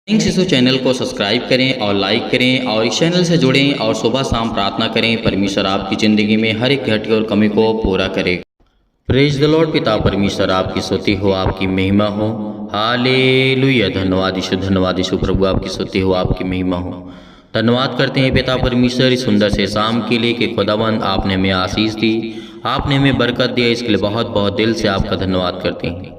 इन शिशु चैनल को सब्सक्राइब करें और लाइक करें और इस चैनल से जुड़ें और सुबह शाम प्रार्थना करें। परमेश्वर आपकी ज़िंदगी में हर एक घटी और कमी को पूरा करे। Praise the Lord. पिता परमेश्वर आपकी स्तुति हो, आपकी महिमा हो। हालेलुया। धन्यवाद यीशु प्रभु, आपकी स्तुति हो, आपकी महिमा हो। धन्यवाद करते हैं पिता परमेश्वर इस सुंदर से शाम के लिए कि खुदावंद आपने हमें आशीष दी, आपने हमें बरकत दिया। इसके लिए बहुत बहुत दिल से आपका धन्यवाद करते हैं।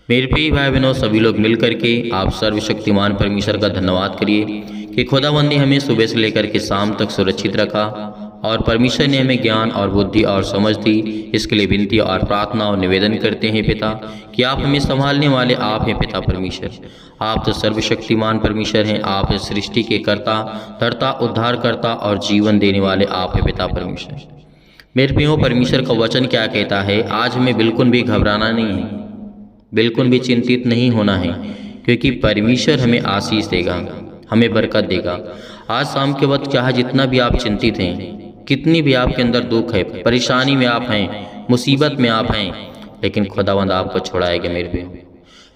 मेरे प्रिय भाई बहनों, सभी लोग मिल करके आप सर्वशक्तिमान परमेश्वर का धन्यवाद करिए कि खुदावंद ने हमें सुबह से लेकर के शाम तक सुरक्षित रखा और परमेश्वर ने हमें ज्ञान और बुद्धि और समझ दी। इसके लिए विनती और प्रार्थना और निवेदन करते हैं पिता कि आप हमें संभालने वाले आप हैं। पिता परमेश्वर, आप तो सर्वशक्तिमान परमेश्वर हैं। आप सृष्टि के कर्ता, धर्ता, उद्धारकर्ता और जीवन देने वाले आप हैं। पिता परमेश्वर, मेरे प्रियो, परमेश्वर का वचन क्या कहता है? आज हमें बिल्कुल भी घबराना नहीं है, बिल्कुल भी चिंतित नहीं होना है, क्योंकि परमेश्वर हमें आशीष देगा, हमें बरकत देगा। आज शाम के वक्त चाहे जितना भी आप चिंतित हैं, कितनी भी आपके अंदर दुख है, परेशानी में आप हैं, मुसीबत में आप हैं, लेकिन खुदावंद आपको छुड़ाएगा। मेरे पे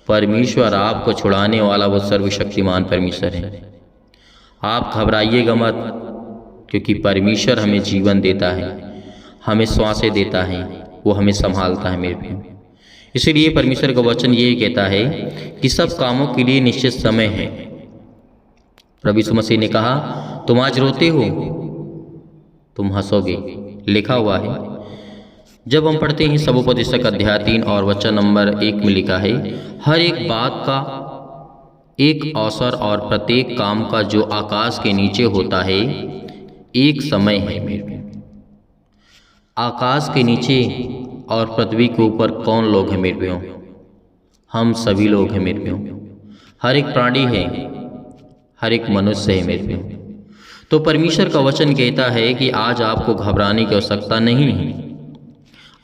परमेश्वर आपको छुड़ाने वाला वो सर्वशक्तिमान परमेश्वर है। आप घबराइएगा मत, क्योंकि परमेश्वर हमें जीवन देता है, हमें श्वासें देता है, वो हमें संभालता है। मेरे पे इसीलिए परमेश्वर का वचन ये कहता है कि सब कामों के लिए निश्चित समय है। प्रभु यीशु मसीह ने कहा, तुम आज रोते हो, तुम हंसोगे, लिखा हुआ है। जब हम पढ़ते हैं सबोपदेशक अध्याय 3 और वचन नंबर 1 में लिखा है, हर एक बात का एक अवसर और प्रत्येक काम का जो आकाश के नीचे होता है एक समय है। मेरे आकाश के नीचे और पृथ्वी के ऊपर कौन लोग हैं? मेरे प्रियो, हम सभी लोग हैं। मेरे प्रियो, हर एक प्राणी है, हर एक मनुष्य है। मेरे प्रियो, तो परमेश्वर का वचन कहता है कि आज आपको घबराने की आवश्यकता नहीं है,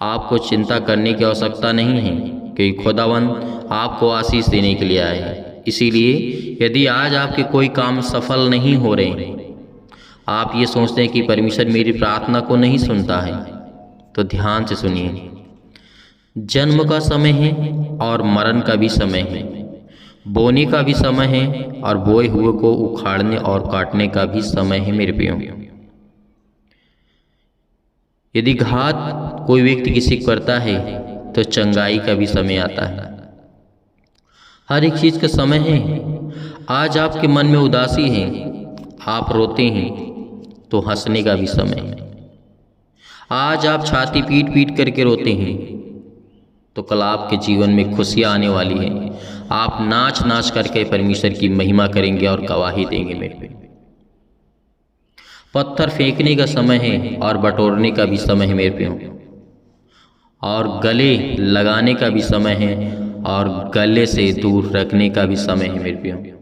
आपको चिंता करने की आवश्यकता नहीं है, क्योंकि खुदावंद आपको आशीष देने के लिए आए हैं। इसीलिए यदि आज आपके कोई काम सफल नहीं हो रहे हैं, आप ये सोचते हैं कि परमेश्वर मेरी प्रार्थना को नहीं सुनता है, तो ध्यान से सुनिए। जन्म का समय है और मरण का भी समय है, बोने का भी समय है और बोए हुए को उखाड़ने और काटने का भी समय है। मेरे प्रियो, यदि घात कोई व्यक्ति किसी को करता है तो चंगाई का भी समय आता है। हर एक चीज का समय है। आज आपके मन में उदासी है, आप रोते हैं, तो हंसने का भी समय है। आज आप छाती पीट पीट करके रोते हैं, तो कल आपके जीवन में खुशियाँ आने वाली हैं। आप नाच नाच करके परमेश्वर की महिमा करेंगे और गवाही देंगे। मेरे पे पत्थर फेंकने का समय है और बटोरने का भी समय है। मेरे पे और गले लगाने का भी समय है और गले से दूर रखने का भी समय है। मेरे पे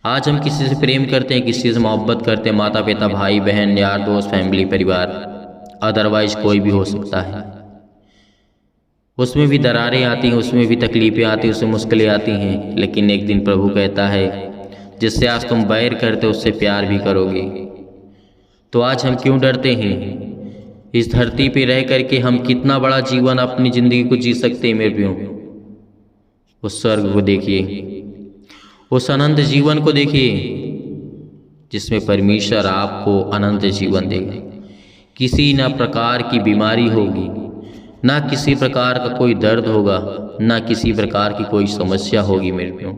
आज हम किसी से प्रेम करते हैं, किसी से मोहब्बत करते हैं, माता पिता, भाई बहन, यार दोस्त, फैमिली, परिवार, अदरवाइज कोई भी हो सकता है। उसमें भी दरारें आती हैं, उसमें भी तकलीफ़ें आती हैं, उसमें मुश्किलें आती हैं, लेकिन एक दिन प्रभु कहता है, जिससे आज तुम बैर करते हो उससे प्यार भी करोगे। तो आज हम क्यों डरते हैं? इस धरती पे रह करके हम कितना बड़ा जीवन अपनी ज़िंदगी को जी सकते हैं। मेरे प्रियो, उस स्वर्ग को देखिए, उस अनंत जीवन को देखिए, जिसमें परमेश्वर आपको अनंत जीवन देगा। किसी न प्रकार की बीमारी होगी, ना किसी प्रकार का कोई दर्द होगा, ना किसी प्रकार की कोई समस्या होगी। मेरे प्रियो,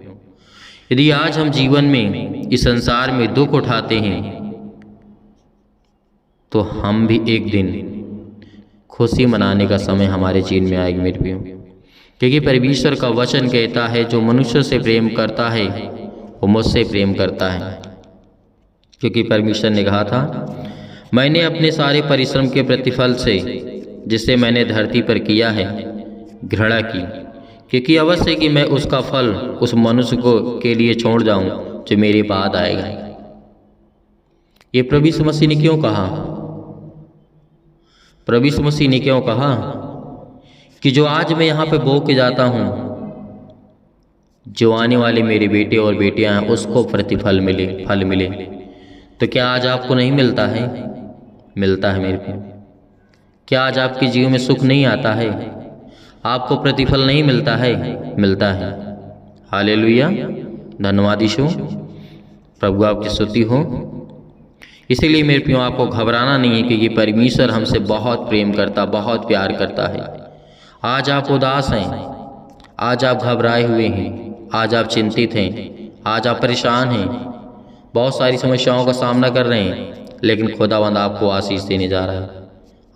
यदि आज हम जीवन में, इस संसार में दुख उठाते हैं, तो हम भी एक दिन खुशी मनाने का समय हमारे जीवन में आएगा। मेरे प्रियो, क्योंकि परमेश्वर का वचन कहता है, जो मनुष्य से प्रेम करता है वो मुझसे प्रेम करता है। क्योंकि परमेश्वर ने कहा था, मैंने अपने सारे परिश्रम के प्रतिफल से, जिसे मैंने धरती पर किया है, घृणा की, क्योंकि अवश्य कि मैं उसका फल उस मनुष्य को के लिए छोड़ जाऊं जो मेरे बाद आएगा। ये प्रभु यीशु मसीह ने क्यों कहा? प्रभु यीशु मसीह ने क्यों कहा कि जो आज मैं यहाँ पे बो के जाता हूँ, जो आने वाले मेरे बेटे और बेटियां हैं उसको प्रतिफल मिले, फल मिले। तो क्या आज आपको नहीं मिलता है? मिलता है। मेरे को क्या आज आपके जीवन में सुख नहीं आता है? आपको प्रतिफल नहीं मिलता है? मिलता है। हालेलुया। धन्यवाद यीशु। प्रभु आपकी स्तुति हो। इसीलिए मेरे प्रियो आपको घबराना नहीं है, क्योंकि परमेश्वर हमसे बहुत प्रेम करता, बहुत प्यार करता है। आज आप उदास हैं, आज आप घबराए हुए हैं, आज आप चिंतित हैं, आज आप परेशान हैं, बहुत सारी समस्याओं का सामना कर रहे हैं, लेकिन खुदावंद आपको आशीष देने जा रहा है,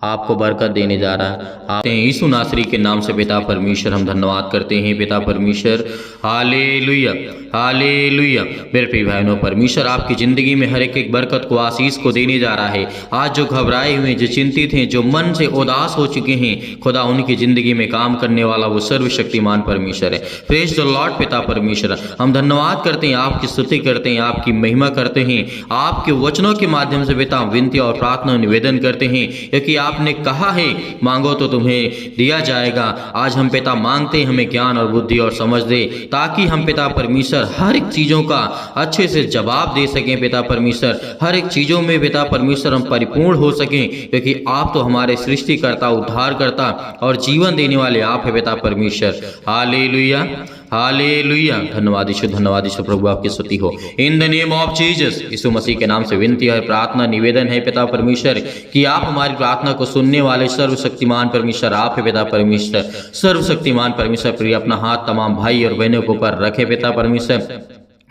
आपको बरकत देने जा रहा है। आप यीशु नासरी के नाम से पिता परमेश्वर हम धन्यवाद करते हैं। पिता परमेश्वर हालेलुया, हालेलुया। मेरे प्रिय भाइयों, परमेश्वर आपकी ज़िंदगी में हर एक बरकत को, आशीष को देने जा रहा है। आज जो घबराए हुए, जो चिंतित हैं, जो मन से उदास हो चुके हैं, खुदा उनकी ज़िंदगी में काम करने वाला वो सर्वशक्तिमान परमेश्वर है। Praise the Lord. पिता परमेश्वर हम धन्यवाद करते हैं, आपकी स्तुति करते हैं, आपकी महिमा करते हैं, आपके वचनों के माध्यम से पिता विनती और प्रार्थना निवेदन करते हैं, क्योंकि आपने कहा है मांगो तो तुम्हें दिया जाएगा। आज हम पिता मांगते हैं, हमें ज्ञान और बुद्धि और समझ दे, ताकि हम पिता परमेश्वर हर एक चीज़ों का अच्छे से जवाब दे सकें। पिता परमेश्वर हर एक चीज़ों में पिता परमेश्वर हम परिपूर्ण हो सकें, क्योंकि आप तो हमारे सृष्टिकर्ता, उद्धारकर्ता और जीवन देने वाले आप है पिता परमेश्वर। Hallelujah, hallelujah. धन्यवाद यीशु, धन्यवाद यीशु। प्रभु आपकी स्तुति हो। In the name of Jesus, यीशु मसीह के नाम से विनती और प्रार्थना निवेदन है पिता परमेश्वर कि आप हमारी प्रार्थना को सुनने वाले सर्वशक्तिमान परमेश्वर आप है पिता परमेश्वर। सर्वशक्तिमान परमेश्वर प्रिय अपना हाथ तमाम भाई और बहनों के ऊपर रखे पिता परमेश्वर,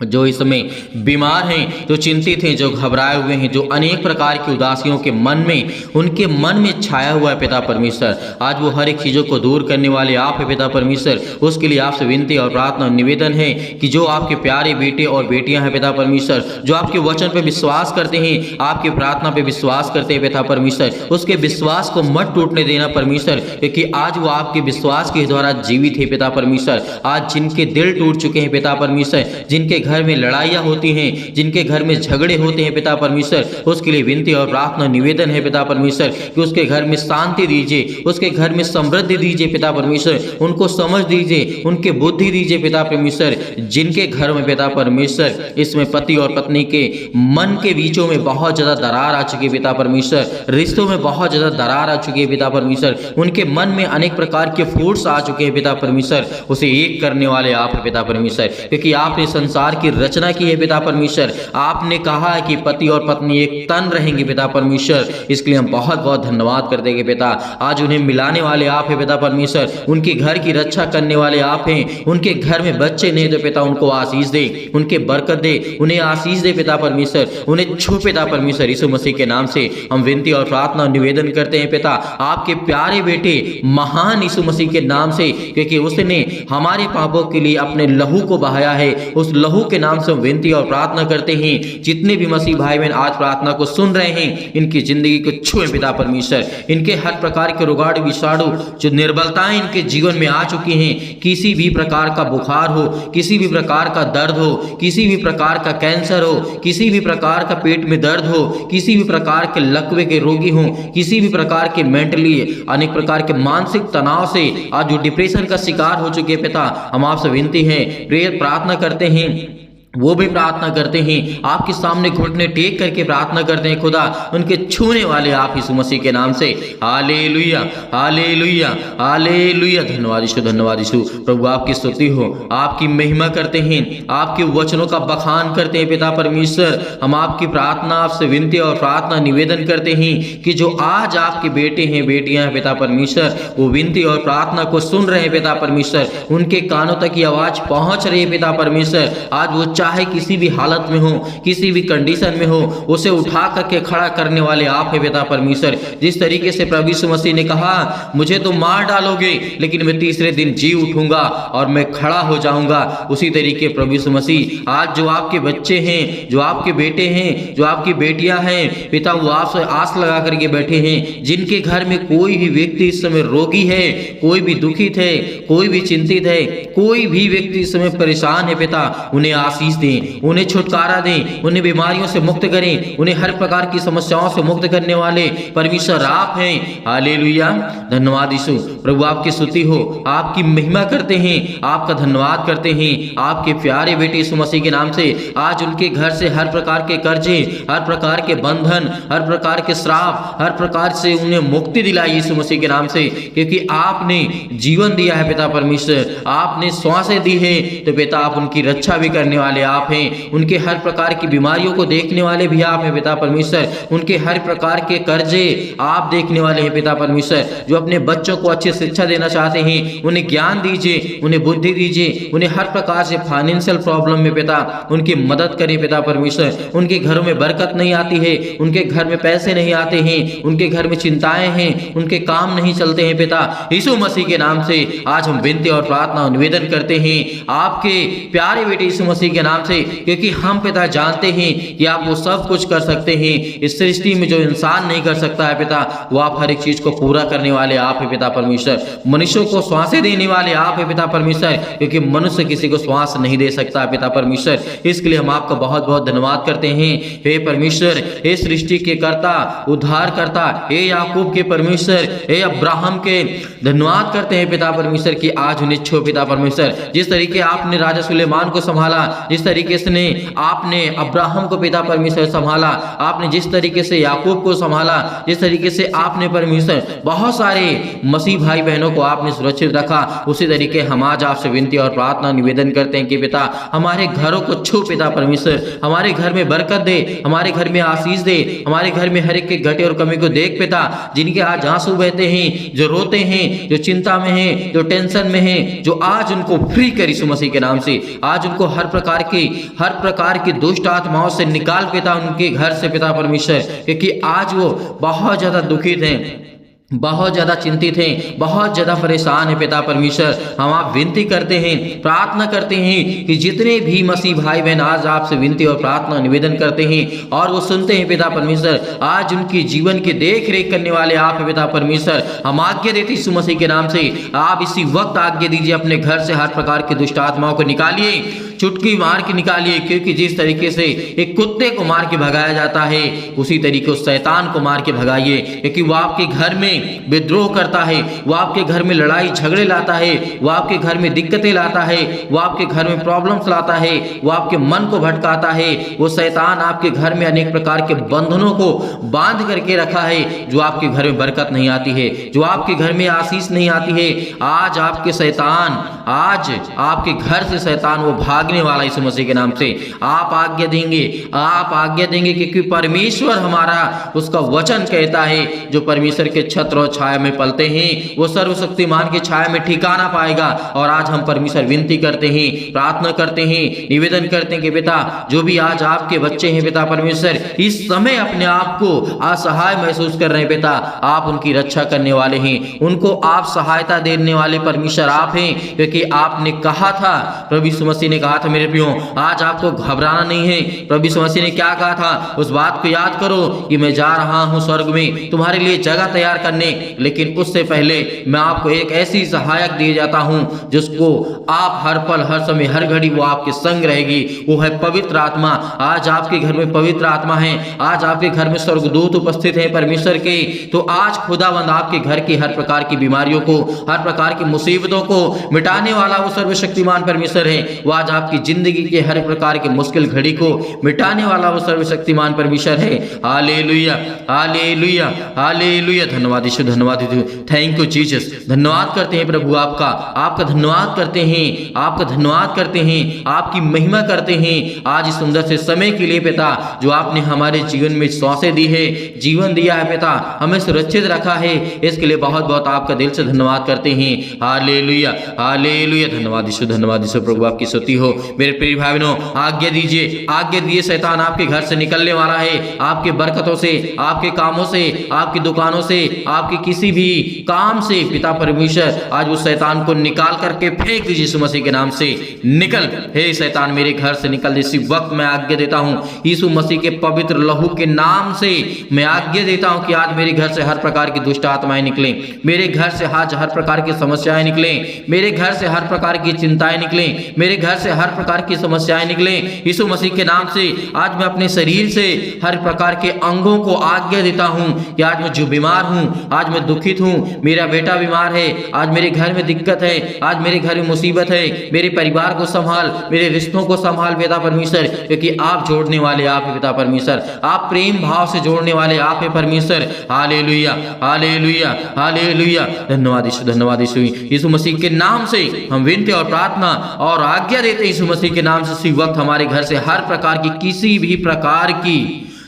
जो इस समय बीमार हैं, जो चिंतित हैं, जो घबराए हुए हैं, जो अनेक प्रकार की उदासियों के मन में, उनके मन में छाया हुआ है पिता परमेश्वर। आज वो हर एक चीज़ों को दूर करने वाले आप है पिता परमेश्वर। उसके लिए आपसे विनती और प्रार्थना निवेदन है कि जो आपके प्यारे बेटे और बेटियां हैं पिता परमेश्वर, जो आपके वचन पे विश्वास करते हैं, आपकी प्रार्थना पे विश्वास करते हैं पिता परमेश्वर, उसके विश्वास को मत टूटने देना परमेश्वर, क्योंकि आज वो आपके विश्वास के द्वारा जीवित है पिता परमेश्वर। आज जिनके दिल टूट चुके हैं पिता परमेश्वर, जिनके घर में लड़ाइयाँ होती हैं, जिनके घर में झगड़े होते हैं पिता परमेश्वर, उसके लिए विनती और प्रार्थना निवेदन है पिता परमेश्वर कि उसके घर में शांति दीजिए, उसके घर में समृद्धि दीजिए पिता परमेश्वर, उनको समझ दीजिए, उनके बुद्धि दीजिए पिता परमेश्वर। जिनके घर में पिता परमेश्वर इसमें पति और पत्नी के मन के बीचों में बहुत ज़्यादा दरार आ चुकी है पिता परमेश्वर, रिश्तों में बहुत ज़्यादा दरार आ चुकी है पिता परमेश्वर, उनके मन में अनेक प्रकार के फूड्स आ चुके हैं पिता परमेश्वर, उसे एक करने वाले आप है पिता परमेश्वर, क्योंकि आपने संसार की रचना की है पिता परमेश्वर। आपने कहा है कि पति और पत्नी एक तन रहेंगे पिता परमेश्वर। इसके लिए हम बहुत बहुत धन्यवाद कर देंगे पिता। आज उन्हें मिलाने वाले आप है पिता परमेश्वर, उनके घर की रक्षा करने वाले आप हैं। उनके घर में बच्चे नहीं तो पिता उनको आशीष दे, उनके बरकत दे, उन्हें आशीष दे पिता परमेश्वर, उन्हें छू पिता परमेश्वर। यीशु मसीह के नाम से हम विनती और प्रार्थना निवेदन करते हैं पिता, आपके प्यारे बेटे महान यीशु मसीह के नाम से, क्योंकि उसने हमारे पापों के लिए अपने लहू को बहाया है। उस लहू के नाम से हम विनती और प्रार्थना करते हैं, जितने भी मसीह भाई बहन आज प्रार्थना को सुन रहे हैं, इनकी जिंदगी को छुए पिता परमेश्वर। इनके हर प्रकार के रोगाणु विषाणु, जो निर्बलताएं इनके जीवन में आ चुकी हैं, किसी भी प्रकार का बुखार हो, किसी भी प्रकार का दर्द हो, किसी भी प्रकार का कैंसर हो, किसी भी प्रकार का पेट में दर्द हो, किसी भी प्रकार के लकवे के रोगी हो, किसी भी प्रकार के मेंटली अनेक प्रकार के मानसिक तनाव से आज जो डिप्रेशन का शिकार हो चुके पिता, हम आपसे विनती है, प्रेयर प्रार्थना करते हैं, वो भी प्रार्थना करते हैं, आपके सामने घुटने टेक करके प्रार्थना करते हैं खुदा, उनके छूने वाले आप यीशु मसीह के नाम से। Hallelujah, hallelujah, hallelujah. धन्यवाद यीशु, धन्यवाद यीशु। प्रभु आपकी स्तुति हो, आपकी महिमा करते हैं, आपके वचनों का बखान करते हैं पिता परमेश्वर। हम आपकी प्रार्थना, आपसे विनती और प्रार्थना निवेदन करते हैं कि जो आज आपके बेटे हैं, बेटियां हैं पिता परमेश्वर, वो विनती और प्रार्थना को सुन रहे हैं पिता परमेश्वर, उनके कानों तक ये आवाज पहुंच रही है पिता परमेश्वर। आज वो चाहे किसी भी हालत में हो, किसी भी कंडीशन में हो, उसे उठा करके खड़ा करने वाले आप है पिता परमेश्वर। जिस तरीके से प्रभु यीशु मसीह ने कहा, मुझे तो मार डालोगे लेकिन मैं तीसरे दिन जी उठूंगा और मैं खड़ा हो जाऊंगा, उसी तरीके प्रभु यीशु मसीह आज जो आपके बच्चे हैं, जो आपके बेटे हैं, जो आपकी बेटियां हैं पिता, वो आपसे आस लगा करके बैठे हैं। जिनके घर में कोई भी व्यक्ति इस समय रोगी है, कोई भी दुखित है, कोई भी चिंतित है, कोई भी व्यक्ति इस समय परेशान है पिता, उन्हें आशीष दें, उन्हें छुटकारा दें, उन्हें बीमारियों से मुक्त करें, उन्हें हर प्रकार की समस्याओं से मुक्त करने वाले परमेश्वर आप हैं। हालेलुया, धन्यवाद यीशु। प्रभु आपकी स्तुति हो, आपकी महिमा करते हैं, आपका धन्यवाद करते हैं, आपके प्यारे बेटे यीशु मसीह के नाम से। आज उनके घर से हर प्रकार के कर्जे, हर प्रकार के बंधन, हर प्रकार के श्राप, हर प्रकार से उन्हें मुक्ति दिलाई यीशु मसीह के नाम से, क्योंकि आपने जीवन दिया है पिता परमेश्वर, आपने श्वासें दी है, तो पिता आप उनकी रक्षा भी करने वाले आप हैं, उनके हर प्रकार की बीमारियों को देखने वाले भी आप हैं पिता परमेश्वर, उनके हर प्रकार के कर्जे आप देखने वाले हैं पिता परमेश्वर। जो अपने बच्चों को अच्छी शिक्षा देना चाहते हैं, उन्हें ज्ञान दीजिए, उन्हें बुद्धि दीजिए, उन्हें हर प्रकार से फाइनेंशियल प्रॉब्लम में पिता उनकी मदद करें पिता परमेश्वर। उनके घरों में बरकत नहीं आती है, उनके घर में पैसे नहीं आते हैं, उनके घर में चिंताएं हैं, उनके काम नहीं चलते हैं पिता, यीशु मसीह के नाम से आज हम विनती और प्रार्थना और निवेदन करते हैं आपके प्यारे बेटे यीशु मसीह के नाम से, क्योंकि हम पिता जानते हैं कि आप वो सब कुछ कर सकते हैं। इस सृष्टि में जो इंसान नहीं कर सकता है पिता, वो आप हर एक चीज को पूरा करने वाले आप है पिता परमेश्वर। मनुष्यों को श्वासें देने वाले आप है पिता परमेश्वर, क्योंकि मनुष्य किसी को श्वास नहीं दे सकता है पिता परमेश्वर। इसके लिए हम आपका बहुत बहुत धन्यवाद करते हैं हे परमेश्वर, हे सृष्टि के कर्ता, उद्धार करता, हे याकूब के परमेश्वर, हे अब्राहम के धन्यवाद करते हैं पिता परमेश्वर की आज उन्हें छो पिता परमेश्वर। जिस तरीके आपने राजा सुलेमान को संभाला, जिस तरीके से आपने अब्राहम को पिता परमेश्वर संभाला, आपने जिस तरीके से याकूब को संभाला, जिस तरीके से आपने परमेश्वर बहुत सारे मसीह भाई बहनों को आपने सुरक्षित रखा, उसी तरीके हम आज आपसे विनती और प्रार्थना निवेदन करते हैं कि पिता हमारे घरों को छू पिता परमेश्वर, हमारे घर में बरकत दे, हमारे घर में आशीष दे, हमारे घर में हर एक के घटे और कमी को देख पिता, जिनके आज आंसू बहते हैं, जो रोते हैं, जो चिंता में हैं, जो टेंशन में हैं, जो आज उनको फ्री कर यीशु मसीह के नाम से, आज उनको हर प्रकार की दुष्ट आत्माओं से निकाल पिता उनके घर से पिता परमेश्वर, क्योंकि आज वो बहुत ज्यादा दुखित हैं, बहुत ज्यादा चिंतित हैं, बहुत ज्यादा परेशान है पिता परमेश्वर। हम आप विनती करते हैं, प्रार्थना करते हैं कि जितने भी मसीह भाई बहन आज आपसे विनती और प्रार्थना निवेदन करते हैं और वो सुनते हैं पिता परमेश्वर, आज उनके जीवन की देख रेख करने वाले आप है पिता परमेश्वर। हम आज्ञा देते यीशु मसीह के नाम से, आप इसी वक्त आज्ञा दीजिए, अपने घर से हर प्रकार की दुष्ट आत्माओं को निकालिए, चुटकी मार के निकालिए, क्योंकि जिस तरीके से एक कुत्ते को मार के भगाया जाता है, उसी तरीके उस शैतान को मार के भगाइए, क्योंकि वो आपके घर में विद्रोह करता है, वो आपके घर में लड़ाई झगड़े लाता है, वो आपके घर में दिक्कतें लाता है, वो आपके घर में प्रॉब्लम्स लाता है, वो आपके मन को भटकाता है। वो शैतान आपके घर में अनेक प्रकार के बंधनों को बांध करके रखा है, जो आपके घर में बरकत नहीं आती है, जो आपके घर में आशीष नहीं आती है। आज आपके शैतान, आज आपके घर से शैतान वो भागने वाला यीशु मसीह के नाम से। आप आज्ञा देंगे, आप आज्ञा देंगे, क्योंकि परमेश्वर हमारा उसका वचन कहता है, जो परमेश्वर के छत्र और छाया में पलते हैं वो सर्वशक्तिमान की छाया में ठिकाना पाएगा। और आज हम परमेश्वर विनती करते हैं, प्रार्थना करते हैं, निवेदन करते हैं कि पिता जो भी आज आपके बच्चे हैं पिता परमेश्वर, इस समय अपने आप को असहाय महसूस कर रहे हैं पिता, आप उनकी रक्षा करने वाले हैं, उनको आप सहायता देने वाले परमेश्वर आप हैं, क्योंकि आपने कहा था, प्रभु यीशु मसीह ने कहा था मेरे प्रियो, आज आपको घबराना नहीं है। प्रभु यीशु मसीह ने क्या कहा था, उस बात को याद करो कि मैं जा रहा हूं स्वर्ग में तुम्हारे लिए जगह तैयार करने, लेकिन उससे पहले मैं आपको एक ऐसी सहायक दिए जाता हूं जिसको आप हर पल हर समय हर घड़ी वो आपके संग रहेगी, वो है पवित्र आत्मा। आज आपके घर में पवित्र आत्मा है, आज आपके घर में स्वर्गदूत उपस्थित है परमेश्वर के। तो आज खुदावंद आपके घर की हर प्रकार की बीमारियों को, हर प्रकार की मुसीबतों को मिटाने वाला वो सर्वशक्तिमान परमेश्वर है। वो आज आपकी जिंदगी के हर प्रकार की मुश्किल घड़ी को मिटाने वाला वो सर्वशक्तिमान परमेश्वर है। Hallelujah, hallelujah, hallelujah. धन्यवाद यीशु, धन्यवाद यीशु, थैंक यू जीसस। धन्यवाद करते हैं प्रभु आपका धन्यवाद करते हैं, आपका धन्यवाद करते हैं, आपकी महिमा करते हैं आज इस सुंदर से समय के लिए पिता, जो आपने हमारे जीवन में सांसें दी है, जीवन दिया है पिता, हमें सुरक्षित रखा है, इसके लिए बहुत बहुत आपका दिल से धन्यवाद करते हैं। Hallelujah, hallelujah. धन्यवाद यीशु, धन्यवाद यीशु। प्रभु आपकी स्तुति हो। मेरे प्रिय भाई बहनों, आज्ञा दीजिए, आज्ञा दिए, शैतान आपके घर से निकलने वाला है, आपके बरकतों से, आपके कामों से, आपकी दुकानों से, आपके किसी भी काम से पिता परमेश्वर आज उस शैतान को निकाल करके फेंक दीजिए यीशु मसीह के नाम से। निकल हे शैतान, मेरे घर से निकल। इसी वक्त मैं आज्ञा देता हूं यीशु मसीह के पवित्र लहू के नाम से मैं आज्ञा देता हूं कि आज मेरे घर से हर प्रकार की दुष्ट आत्माएं निकलें, मेरे घर से आज हर प्रकार की समस्याएं निकलें, मेरे घर से हर प्रकार की चिंताएं निकलें, मेरे घर से हर प्रकार की समस्याएं निकलें यीशु मसीह के नाम से। आज मैं अपने शरीर से हर प्रकार के अंगों को आज्ञा देता हूं कि आज मैं जो बीमार हूं, आज मैं दुखित हूं, मेरा बेटा बीमार है, आज मेरे घर में दिक्कत है, आज मेरे घर में मुसीबत है, मेरे परिवार को संभाल, मेरे रिश्तों को संभाल पिता परमेश्वर, क्योंकि आप जोड़ने वाले आप है पिता परमेश्वर, आप प्रेम भाव से जोड़ने वाले आप है परमेश्वर। Hallelujah, hallelujah, hallelujah. धन्यवाद यीशु, धन्यवाद यीशु। यीशु मसीह के नाम से हम विनती और प्रार्थना और आज्ञा देते हैं यीशु मसीह के नाम से इसी वक्त हमारे घर से हर प्रकार की किसी भी प्रकार की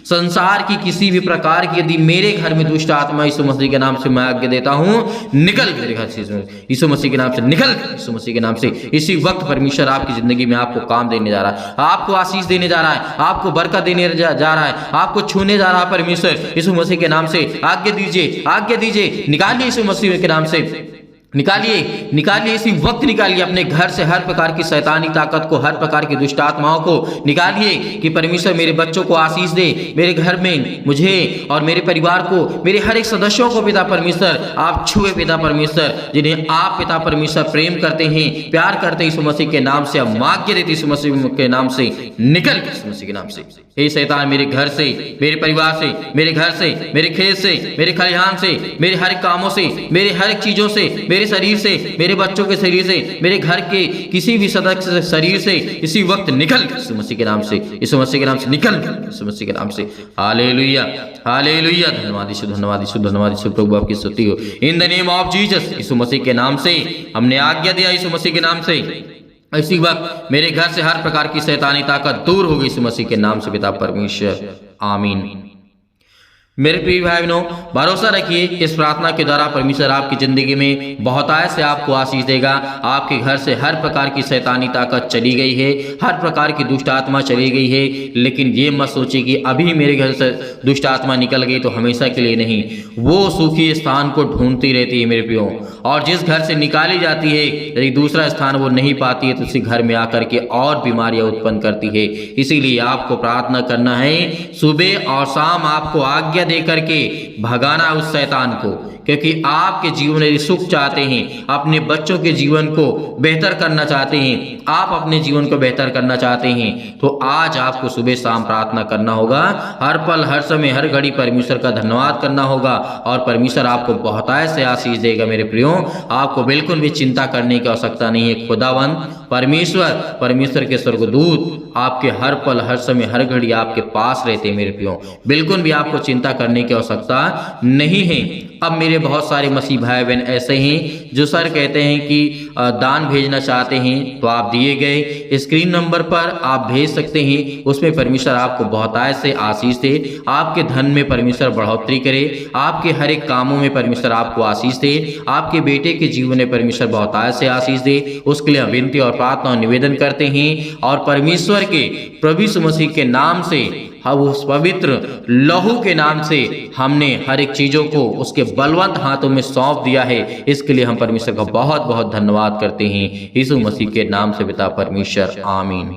संसार की किसी भी प्रकार की यदि मेरे घर में दुष्ट आत्मा यीशु मसीह के नाम से मैं आज्ञा देता हूं, निकल मेरे घर से यीशु मसीह के नाम से, निकल यीशु मसीह के नाम से। इसी वक्त परमेश्वर आपकी जिंदगी में आपको काम देने जा रहा है, आपको आशीष देने जा रहा है, आपको बरकत देने जा रहा है, आपको छूने जा रहा है। परमेश्वर यीशु मसीह के नाम से आज्ञा दीजिए, आज्ञा दीजिए, निकालिए यीशु मसीह के नाम से, निकालिए, निकालिए, इसी वक्त निकालिए अपने घर से हर प्रकार की शैतानी ताकत को, हर प्रकार की दुष्ट आत्माओं को निकालिए कि परमेश्वर मेरे बच्चों को आशीष दे, मेरे घर में मुझे और मेरे परिवार को, मेरे हर एक सदस्यों को पिता परमेश्वर आप छुए पिता परमेश्वर, जिन्हें आप पिता परमेश्वर प्रेम करते हैं, प्यार करते हैं। यीशु मसीह के नाम से हम आज्ञा देते यीशु मसीह के नाम से, निकल यीशु मसीह के नाम से। हे शैतान मेरे घर से, मेरे परिवार से, मेरे घर से, मेरे खेत से, मेरे खलिहान से, मेरे हर एक कामों से, मेरे हर एक चीजों से, मेरे शरीर से, मेरे बच्चों के शरीर से, मेरे घर के किसी भी सदस्य शरीर से इसी वक्त निकल यीशु मसीह के नाम से, यीशु मसीह के नाम से निकल यीशु मसीह के नाम से। हालेलुया, हालेलुया, धन्यवाद यीशु, धन्यवाद यीशु, धन्यवाद यीशु, प्रभु आपकी स्तुति हो। In the name of Jesus, यीशु मसीह के नाम से हमने आज्ञा दिया, यीशु मसीह के नाम से इसी वक्त मेरे घर से हर प्रकार की शैतानी ताकत दूर हो गई यीशु मसीह के नाम से पिता परमेश्वर, आमीन। मेरे प्रिय भाई बहनों, भरोसा रखिए इस प्रार्थना के द्वारा परमेश्वर आपकी जिंदगी में बहुतायत से आपको आशीष देगा। आपके घर से हर प्रकार की शैतानी ताकत चली गई है, हर प्रकार की दुष्ट आत्मा चली गई है। लेकिन ये मत सोचिए कि अभी मेरे घर से दुष्ट आत्मा निकल गई तो हमेशा के लिए नहीं, वो सुखी स्थान को ढूंढती रहती है मेरे प्रियो, और जिस घर से निकाली जाती है यदि दूसरा स्थान वो नहीं पाती है तो उसी घर में आकर के और बीमारियां उत्पन्न करती है। इसीलिए आपको प्रार्थना करना है, सुबह और शाम आपको आज्ञा दे करके भगाना उस शैतान को, क्योंकि आपके जीवन में सुख चाहते हैं, अपने बच्चों के जीवन को बेहतर करना चाहते हैं, आप अपने जीवन को बेहतर करना चाहते हैं, तो आज आपको सुबह शाम प्रार्थना करना होगा। हर पल हर समय हर घड़ी परमेश्वर का धन्यवाद करना होगा और परमेश्वर आपको बहुतायत से आशीष देगा। मेरे प्रियो, आपको बिल्कुल भी चिंता करने की आवश्यकता नहीं है। खुदावंद परमेश्वर के स्वर्गदूत आपके हर पल हर समय हर घड़ी आपके पास रहते हैं। मेरे प्रियो, बिल्कुल भी आपको चिंता करने की आवश्यकता नहीं है। अब मेरे बहुत सारे मसीह भाई बहन ऐसे हैं जो सर कहते हैं कि दान भेजना चाहते हैं, तो आप दिए गए स्क्रीन नंबर पर आप भेज सकते हैं। उसमें परमेश्वर आपको बहुतायत से आशीष दे, आपके धन में परमेश्वर बढ़ोतरी करे, आपके हर एक कामों में परमेश्वर आपको आशीष दे, आपके बेटे के जीवन में परमेश्वर बहुतायत से आशीष दे। उसके लिए विनती और प्रार्थना और निवेदन करते हैं और परमेश्वर के प्रभु यीशु मसीह के नाम से, हम उस पवित्र लहू के नाम से हमने हर एक चीजों को उसके बलवंत हाथों में सौंप दिया है। इसके लिए हम परमेश्वर का बहुत बहुत धन्यवाद करते हैं। यीशु मसीह के नाम से पिता परमेश्वर, आमीन।